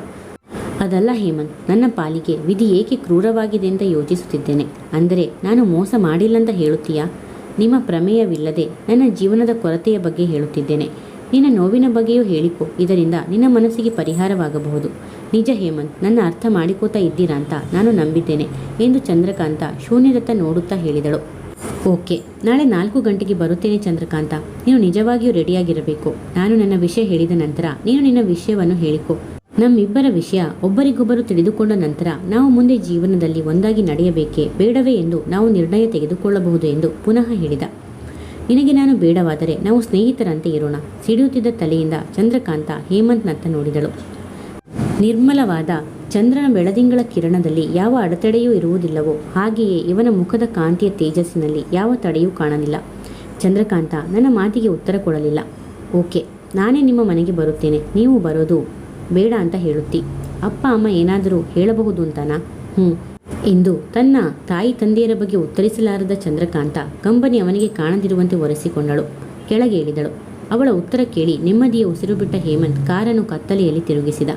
ಅದಲ್ಲ ಹೇಮಂತ್, ನನ್ನ ಪಾಲಿಗೆ ವಿಧಿ ಏಕೆ ಕ್ರೂರವಾಗಿದೆ ಅಂತ ಯೋಚಿಸುತ್ತಿದ್ದೇನೆ. ಅಂದರೆ ನಾನು ಮೋಸ ಮಾಡಿಲ್ಲಂತ ಹೇಳುತ್ತೀಯಾ? ನಿಮ್ಮ ಪ್ರಮೇಯವಿಲ್ಲದೆ ನನ್ನ ಜೀವನದ ಕೊರತೆಯ ಬಗ್ಗೆ ಹೇಳುತ್ತಿದ್ದೇನೆ. ನಿನ್ನ ನೋವಿನ ಬಗ್ಗೆಯೂ ಹೇಳಿಕೊ, ಇದರಿಂದ ನಿನ್ನ ಮನಸ್ಸಿಗೆ ಪರಿಹಾರವಾಗಬಹುದು. ನಿಜ ಹೇಮಂತ್, ನನ್ನ ಅರ್ಥ ಮಾಡಿಕೋತಾ ಇದ್ದೀರಾ ಅಂತ ನಾನು ನಂಬಿದ್ದೇನೆ ಎಂದು ಚಂದ್ರಕಾಂತ ಶೂನ್ಯದತ್ತ ನೋಡುತ್ತಾ ಹೇಳಿದಳು. ಓಕೆ, ನಾಳೆ 4 ಗಂಟೆಗೆ ಬರುತ್ತೇನೆ ಚಂದ್ರಕಾಂತ. ನೀನು ನಿಜವಾಗಿಯೂ ರೆಡಿಯಾಗಿರಬೇಕು. ನಾನು ನನ್ನ ವಿಷಯ ಹೇಳಿದ ನಂತರ ನೀನು ನಿನ್ನ ವಿಷಯವನ್ನು ಹೇಳಿಕೊ. ನಮ್ಮಿಬ್ಬರ ವಿಷಯ ಒಬ್ಬರಿಗೊಬ್ಬರು ತಿಳಿದುಕೊಂಡ ನಂತರ ನಾವು ಮುಂದೆ ಜೀವನದಲ್ಲಿ ಒಂದಾಗಿ ನಡೆಯಬೇಕೇ ಬೇಡವೇ ಎಂದು ನಾವು ನಿರ್ಣಯ ತೆಗೆದುಕೊಳ್ಳಬಹುದು ಎಂದು ಪುನಃ ಹೇಳಿದ. ನಿನಗೆ ನಾನು ಬೇಡವಾದರೆ ನಾವು ಸ್ನೇಹಿತರಂತೆ ಇರೋಣ. ಸಿಡಿಯುತ್ತಿದ್ದ ತಲೆಯಿಂದ ಚಂದ್ರಕಾಂತ ಹೇಮಂತ್ನತ್ತ ನೋಡಿದಳು. ನಿರ್ಮಲವಾದ ಚಂದ್ರನ ಬೆಳದಿಂಗಳ ಕಿರಣದಲ್ಲಿ ಯಾವ ಅಡೆತಡೆಯೂ ಇರುವುದಿಲ್ಲವೋ ಹಾಗೆಯೇ ಇವನ ಮುಖದ ಕಾಂತಿಯ ತೇಜಸ್ಸಿನಲ್ಲಿ ಯಾವ ತಡೆಯೂ ಕಾಣಲಿಲ್ಲ. ಚಂದ್ರಕಾಂತ ನನ್ನ ಮಾತಿಗೆ ಉತ್ತರ ಕೊಡಲಿಲ್ಲ. ಓಕೆ, ನಾನೇ ನಿಮ್ಮ ಮನೆಗೆ ಬರುತ್ತೇನೆ. ನೀವು ಬರೋದು ಬೇಡ ಅಂತ ಹೇಳುತ್ತಿ. ಅಪ್ಪ ಅಮ್ಮ ಏನಾದರೂ ಹೇಳಬಹುದು ಅಂತಾನಾ? ಎಂದು ತನ್ನ ತಾಯಿ ತಂದೆಯರ ಬಗ್ಗೆ ಉತ್ತರಿಸಲಾರದ ಚಂದ್ರಕಾಂತ ಕಂಬನಿ ಅವನಿಗೆ ಕಾಣದಿರುವಂತೆ ಒರೆಸಿಕೊಂಡಳು. ಕೆಳಗೆ ಇಳಿದಳು. ಅವಳ ಉತ್ತರ ಕೇಳಿ ನೆಮ್ಮದಿಯ ಉಸಿರು ಬಿಟ್ಟ ಹೇಮಂತ್ ಕಾರನ್ನು ಕತ್ತಲೆಯಲ್ಲಿ ತಿರುಗಿಸಿದ.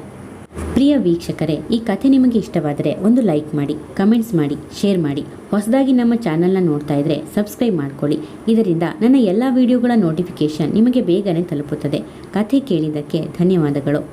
ಪ್ರಿಯ ವೀಕ್ಷಕರೇ, ಈ ಕಥೆ ನಿಮಗೆ ಇಷ್ಟವಾದರೆ ಒಂದು ಲೈಕ್ ಮಾಡಿ, ಕಮೆಂಟ್ಸ್ ಮಾಡಿ, ಶೇರ್ ಮಾಡಿ. ಹೊಸದಾಗಿ ನಮ್ಮ ಚಾನಲ್ನ ನೋಡ್ತಾ ಇದ್ದರೆ ಸಬ್ಸ್ಕ್ರೈಬ್ ಮಾಡ್ಕೊಳ್ಳಿ. ಇದರಿಂದ ನನ್ನ ಎಲ್ಲ ವಿಡಿಯೋಗಳ ನೋಟಿಫಿಕೇಶನ್ ನಿಮಗೆ ಬೇಗನೆ ತಲುಪುತ್ತದೆ. ಕಥೆ ಕೇಳಿದ್ದಕ್ಕೆ ಧನ್ಯವಾದಗಳು.